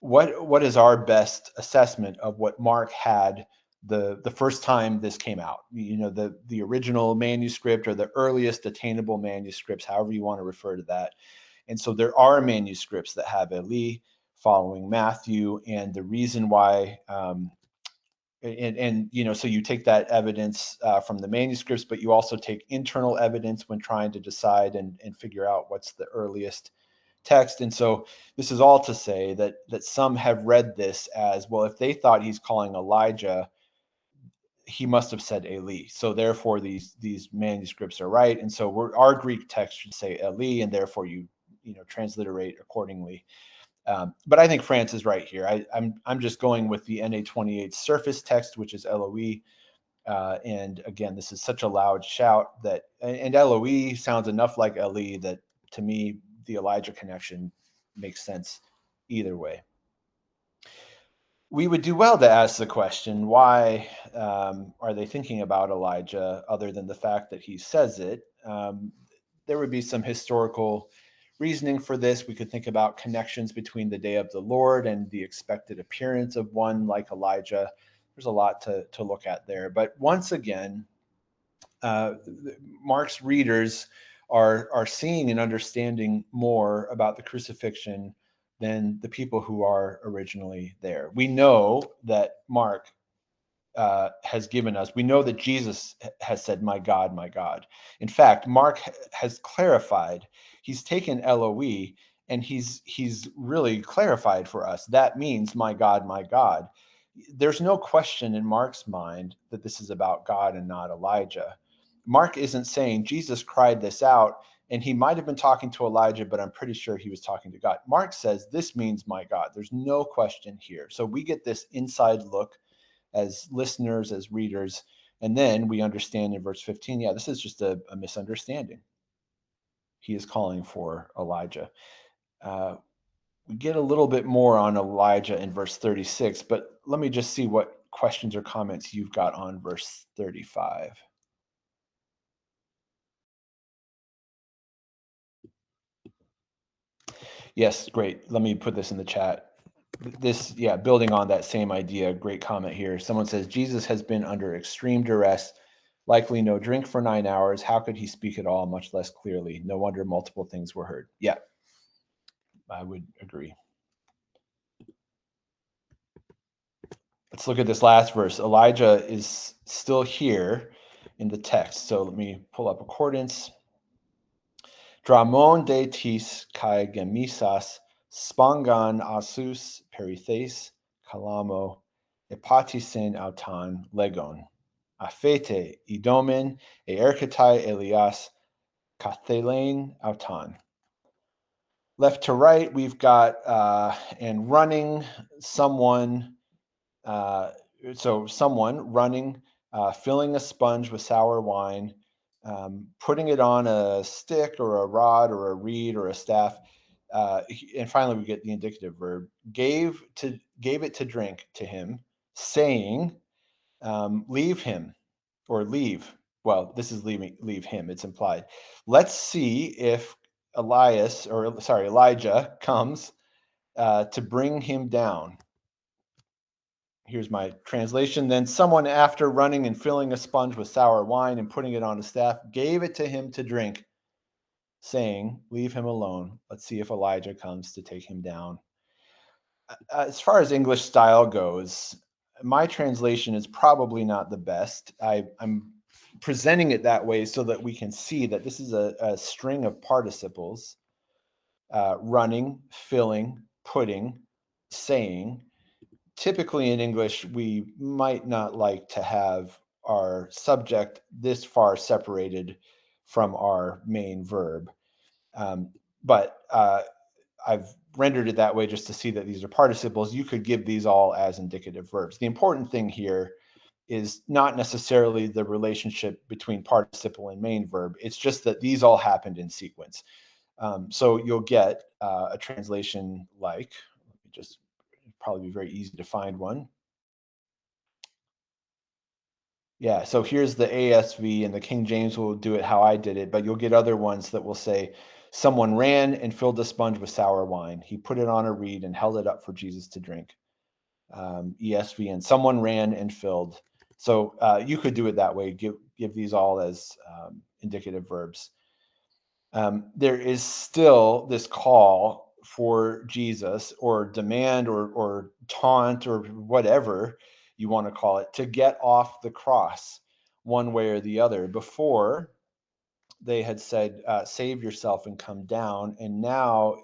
what is our best assessment of what Mark had the first time this came out? The original manuscript, or the earliest attainable manuscripts, however you want to refer to that. And so there are manuscripts that have Eli following Matthew, and the reason why, so you take that evidence from the manuscripts, but you also take internal evidence when trying to decide and figure out what's the earliest text. And so this is all to say that some have read this as, well, if they thought he's calling Elijah, he must have said Eli. So therefore these manuscripts are right. And so our Greek text should say Eli, and therefore you transliterate accordingly. But I think France is right here. I'm just going with the NA28 surface text, which is Eloi. And again, this is such a loud shout and Eloi sounds enough like Eli that, to me, the Elijah connection makes sense either way. We would do well to ask the question, why are they thinking about Elijah other than the fact that he says it? There would be some historical reasoning for this. We could think about connections between the day of the Lord and the expected appearance of one like Elijah. There's a lot to look at there. But once again, Mark's readers are seeing and understanding more about the crucifixion than the people who are originally there. We know that Mark has given us, we know that Jesus has said, my God, my God. In fact, Mark has clarified, he's taken Eloi and he's really clarified for us, that means my God, my God. There's no question in Mark's mind that this is about God and not Elijah. Mark isn't saying Jesus cried this out and he might have been talking to Elijah, but I'm pretty sure he was talking to God. Mark says this means my God. There's no question here. So we get this inside look as listeners, as readers, and then we understand in verse 15, yeah, this is just a misunderstanding. He is calling for Elijah. We get a little bit more on Elijah in verse 36, but let me just see what questions or comments you've got on verse 35. Yes, great. Let me put this in the chat. Building on that same idea, great comment here. Someone says, Jesus has been under extreme duress, likely no drink for 9 hours. How could he speak at all, much less clearly? No wonder multiple things were heard. Yeah, I would agree. Let's look at this last verse. Elijah is still here in the text. So let me pull up accordance. Dramon de tis kai gemisas spangan asus perithes kalamo epatisen autan legon, afete idomen, erkatai Elias, kathelein autan. Left to right, we've got and running, someone, someone running, filling a sponge with sour wine, putting it on a stick or a rod or a reed or a staff. And finally, we get the indicative verb, gave it to drink to him, saying, leave him or leave. Well, this is leave him. It's implied. Let's see if Elijah comes to bring him down. Here's my translation. Then someone, after running and filling a sponge with sour wine and putting it on a staff, gave it to him to drink, saying, leave him alone. Let's see if Elijah comes to take him down. As far as English style goes, my translation is probably not the best. I'm presenting it that way so that we can see that this is a string of participles, running, filling, putting, saying. Typically in English, we might not like to have our subject this far separated from our main verb. But I've rendered it that way just to see that these are participles. You could give these all as indicative verbs. The important thing here is not necessarily the relationship between participle and main verb. It's just that these all happened in sequence. So you'll get a translation like, let me just, probably be very easy to find one. Yeah, so here's the ASV, and the King James will do it how I did it, but you'll get other ones that will say, someone ran and filled a sponge with sour wine. He put it on a reed and held it up for Jesus to drink. ESV, and someone ran and filled. So you could do it that way, give these all as indicative verbs. There is still this call for Jesus, or demand, or taunt, or whatever you want to call it, to get off the cross one way or the other. Before, they had said, save yourself and come down. And now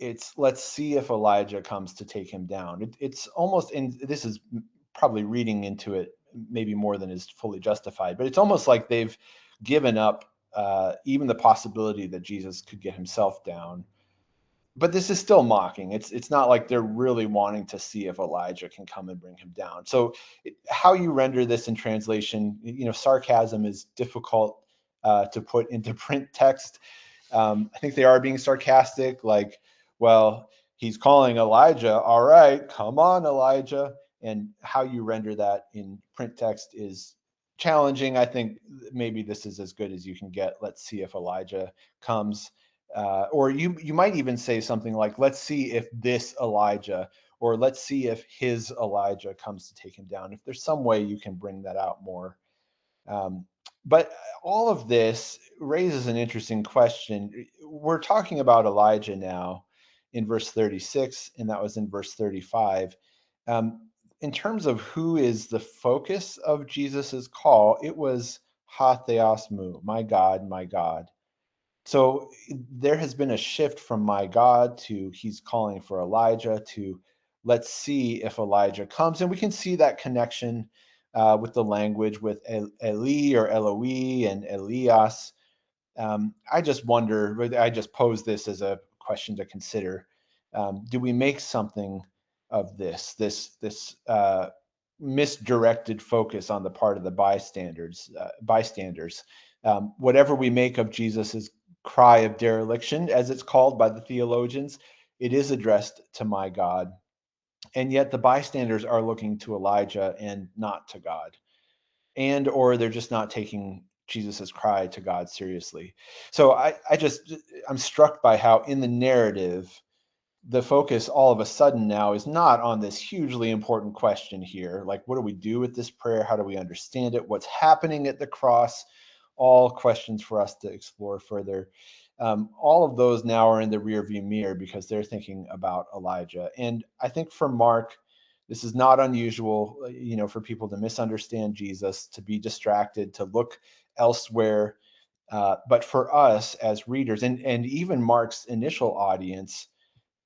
it's, let's see if Elijah comes to take him down. It's almost, and this is probably reading into it maybe more than is fully justified, but it's almost like they've given up even the possibility that Jesus could get himself down. But this is still mocking. It's not like they're really wanting to see if Elijah can come and bring him down. So how you render this in translation, sarcasm is difficult to put into print text. I think they are being sarcastic, like, well, he's calling Elijah. All right, come on, Elijah. And how you render that in print text is challenging. I think maybe this is as good as you can get. Let's see if Elijah comes. Or you might even say something like, let's see if this Elijah, or let's see if his Elijah comes to take him down. If there's some way you can bring that out more. But all of this raises an interesting question. We're talking about Elijah now in verse 36, and that was in verse 35. In terms of who is the focus of Jesus's call, it was Ha Theos Mu, my God, my God. So there has been a shift from my God to he's calling for Elijah to let's see if Elijah comes. And we can see that connection with the language with Eli or Eloi and Elias. I just wonder, I just pose this as a question to consider. Do we make something of this misdirected focus on the part of the bystanders? Whatever we make of Jesus's cry of dereliction, as it's called by the theologians, it is addressed to my God. And yet the bystanders are looking to Elijah and not to God. Or they're just not taking Jesus's cry to God seriously. So I'm struck by how in the narrative, the focus all of a sudden now is not on this hugely important question here. Like, what do we do with this prayer? How do we understand it? What's happening at the cross? All questions for us to explore further. All of those now are in the rearview mirror because they're thinking about Elijah. And I think for Mark, this is not unusual, for people to misunderstand Jesus, to be distracted, to look elsewhere. But for us as readers, and even Mark's initial audience,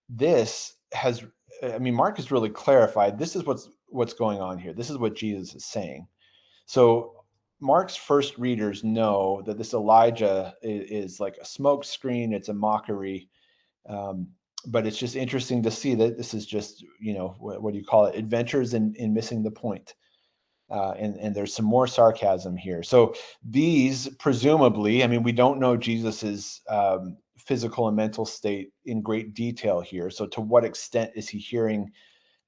Mark has really clarified this is what's going on here. This is what Jesus is saying. So Mark's first readers know that this Elijah is like a smoke screen. It's a mockery. But it's just interesting to see that this is just, what do you call it? Adventures in missing the point. And there's some more sarcasm here. So these presumably, I mean, we don't know Jesus's physical and mental state in great detail here. So to what extent is he hearing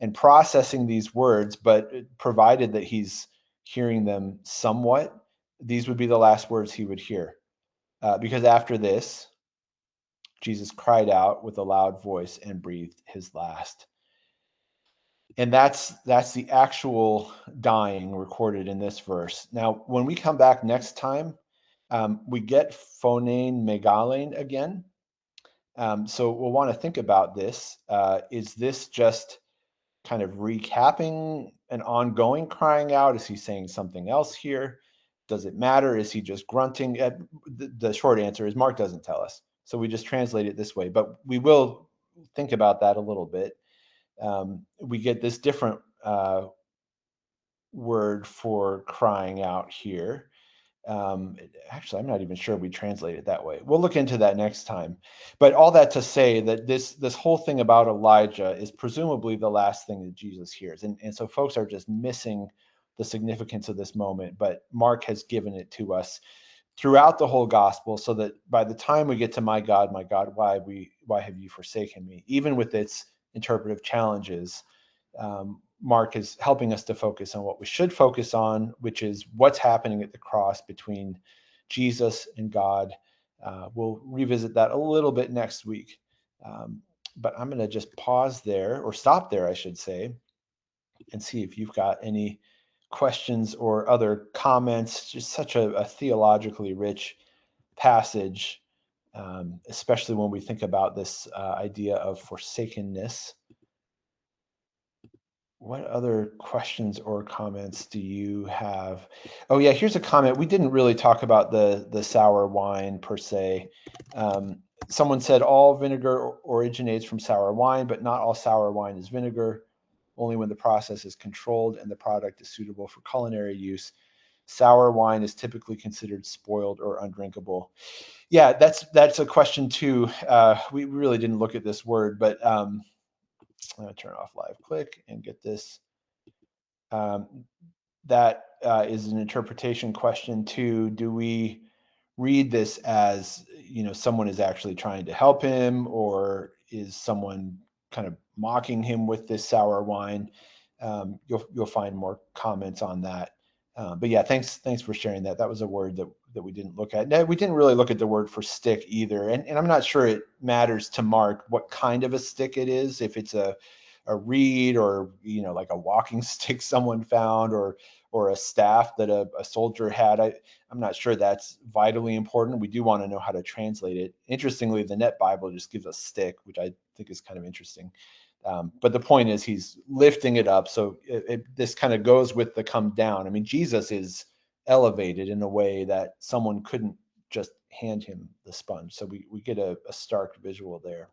and processing these words? But provided that he's hearing them somewhat, these would be the last words he would hear. Because after this, Jesus cried out with a loud voice and breathed his last. And that's the actual dying recorded in this verse. Now, when we come back next time, we get phonein megalein again. So we'll want to think about this. Is this just kind of recapping an ongoing crying out? Is he saying something else here? Does it matter? Is he just grunting? The short answer is Mark doesn't tell us. So we just translate it this way. But we will think about that a little bit. We get this different word for crying out here. Actually, I'm not even sure we translate it that way. We'll look into that next time. But all that to say that this whole thing about Elijah is presumably the last thing that Jesus hears. And so folks are just missing the significance of this moment. But Mark has given it to us throughout the whole gospel, so that by the time we get to my God, why have you forsaken me? Even with its interpretive challenges, Mark is helping us to focus on what we should focus on, which is what's happening at the cross between Jesus and God. We'll revisit that a little bit next week. But I'm going to just pause there, or stop there, I should say, and see if you've got any questions or other comments. Just such a theologically rich passage, especially when we think about this idea of forsakenness. What other questions or comments do you have? Oh yeah, here's a comment. We didn't really talk about the sour wine per se. Someone said all vinegar originates from sour wine, but not all sour wine is vinegar. Only when the process is controlled and the product is suitable for culinary use. Sour wine is typically considered spoiled or undrinkable. Yeah, that's a question too. We really didn't look at this word, but I'm going to turn off live click and get this. That is an interpretation question too. Do we read this as, someone is actually trying to help him, or is someone kind of mocking him with this sour wine? You'll find more comments on that. But yeah, thanks for sharing that. That was a word that we didn't look at. No, we didn't really look at the word for stick either. And I'm not sure it matters to Mark what kind of a stick it is, if it's a reed, or like a walking stick someone found, or a staff that a soldier had. I'm not sure that's vitally important. We do want to know how to translate it. Interestingly, the Net Bible just gives us stick, which I think is kind of interesting. But the point is, he's lifting it up. So this kind of goes with the come down. I mean, Jesus is elevated in a way that someone couldn't just hand him the sponge. So we get a stark visual there.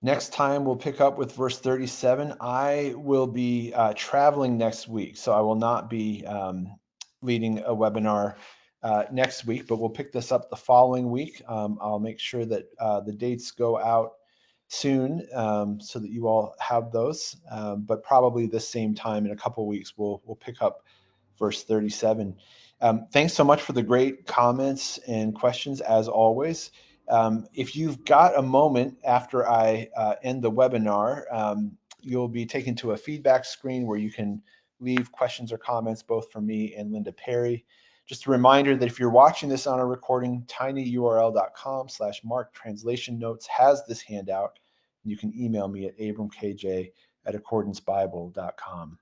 Next time, we'll pick up with verse 37. I will be traveling next week, so I will not be leading a webinar next week, but we'll pick this up the following week. I'll make sure that the dates go out soon, so that you all have those, but probably the same time in a couple of weeks, we'll pick up verse 37. Thanks so much for the great comments and questions, as always. If you've got a moment after I end the webinar, you'll be taken to a feedback screen where you can leave questions or comments, both from me and Linda Perry. Just a reminder that if you're watching this on a recording, tinyurl.com/Mark Translation Notes has this handout. You can email me at abramkj@accordancebible.com.